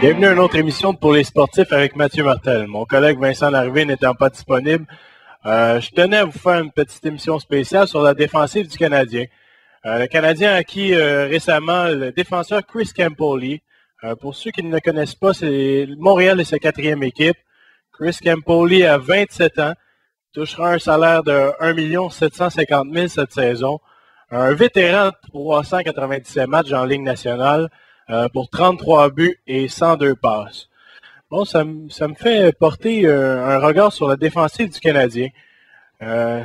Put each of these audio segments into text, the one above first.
Bienvenue à une autre émission de Pour les sportifs avec Mathieu Martel. Mon collègue Vincent Larrivée n'étant pas disponible, je tenais à vous faire une petite émission spéciale sur la défensive du Canadien. Le Canadien a acquis récemment le défenseur Chris Campoli. Pour ceux qui ne le connaissent pas, c'est Montréal et sa 4e équipe. Chris Campoli a 27 ans, touchera un salaire de 1 750 000 cette saison. Un vétéran de 397 matchs en Ligue nationale pour 33 buts et 102 passes. Bon, ça me fait porter un regard sur la défensive du Canadien. En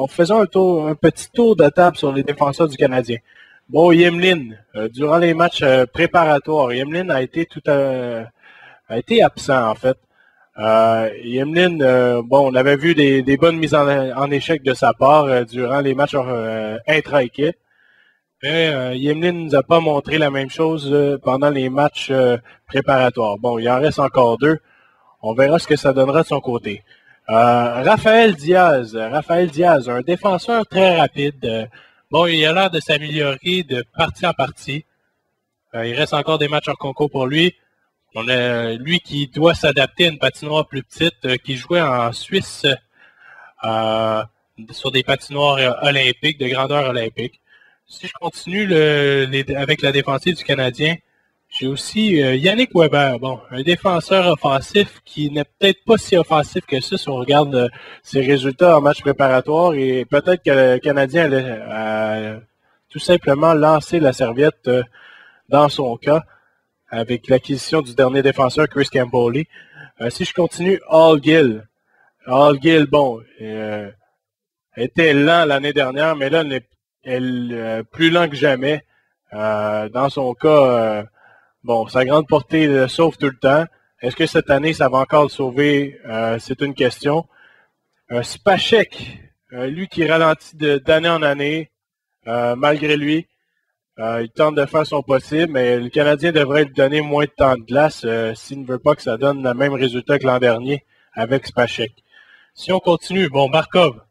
faisant un petit tour de table sur les défenseurs du Canadien. Bon, Yemlin, durant les matchs préparatoires, Yemlin a été absent en fait. Yemlin, on avait vu des bonnes mises en échec de sa part durant les matchs intra-équipe. Mais Yemlin ne nous a pas montré la même chose pendant les matchs préparatoires. Bon, il en reste encore 2. On verra ce que ça donnera de son côté. Raphaël Diaz, un défenseur très rapide. Il a l'air de s'améliorer de partie en partie. Il reste encore des matchs hors concours pour lui. On a lui qui doit s'adapter à une patinoire plus petite, qui jouait en Suisse sur des patinoires olympiques, de grandeur olympique. Si je continue avec la défensive du Canadien, j'ai aussi Yannick Weber, un défenseur offensif qui n'est peut-être pas si offensif que ça si on regarde ses résultats en match préparatoire et peut-être que le Canadien allait tout simplement lancer la serviette dans son cas avec l'acquisition du dernier défenseur Chris Campoli. Si je continue, Hall Gill, était lent l'année dernière, mais là, plus lent que jamais. Dans son cas, sa grande portée le sauve tout le temps. Est-ce que cette année, ça va encore le sauver? C'est une question. Spacek, lui qui ralentit d'année en année, malgré lui. Il tente de faire son possible, mais le Canadien devrait lui donner moins de temps de glace s'il ne veut pas que ça donne le même résultat que l'an dernier avec Spacek. Si on continue, Barkov,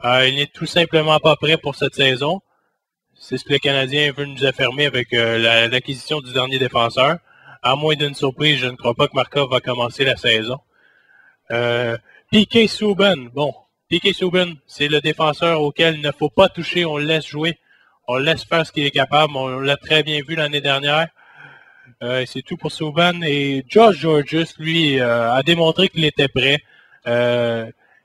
il n'est tout simplement pas prêt pour cette saison. C'est ce que le Canadien veut nous affirmer avec l'acquisition du dernier défenseur. À moins d'une surprise, je ne crois pas que Barkov va commencer la saison. P.K. Subban, P.K. Subban, c'est le défenseur auquel il ne faut pas toucher, on le laisse jouer. On le laisse faire ce qu'il est capable. On l'a très bien vu l'année dernière. C'est tout pour Subban. Et Josh Gorges, lui, a démontré qu'il était prêt.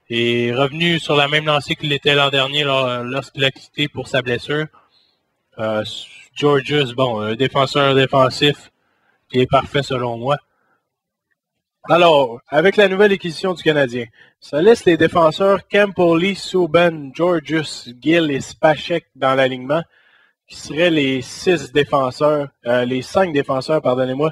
Et revenu sur la même lancée qu'il était l'an dernier lorsqu'il a quitté pour sa blessure. Gorges, un défenseur défensif qui est parfait selon moi. Alors, avec la nouvelle acquisition du Canadien, ça laisse les défenseurs Campoli, Subban, Gorges, Gill et Spacek dans l'alignement, qui seraient les 5 défenseurs, pardonnez-moi.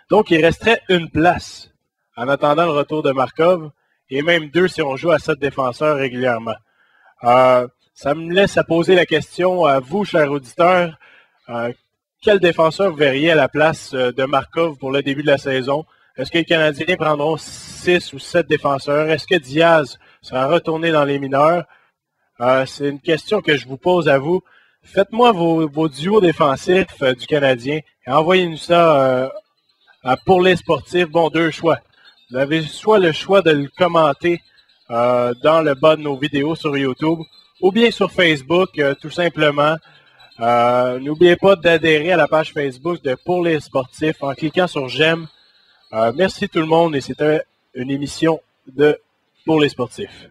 Donc, il resterait une place en attendant le retour de Markov, et même 2 si on joue à 7 défenseurs régulièrement. Ça me laisse à poser la question à vous, chers auditeurs. Quel défenseur vous verriez à la place de Markov pour le début de la saison? Est-ce que les Canadiens prendront 6 ou 7 défenseurs? Est-ce que Diaz sera retourné dans les mineurs? C'est une question que je vous pose à vous. Faites-moi vos duos défensifs du Canadien et envoyez-nous ça pour les sportifs. 2 choix. Vous avez soit le choix de le commenter dans le bas de nos vidéos sur YouTube ou bien sur Facebook, tout simplement. N'oubliez pas d'adhérer à la page Facebook de Pour les sportifs en cliquant sur j'aime. Merci tout le monde et c'était une émission de Pour les sportifs.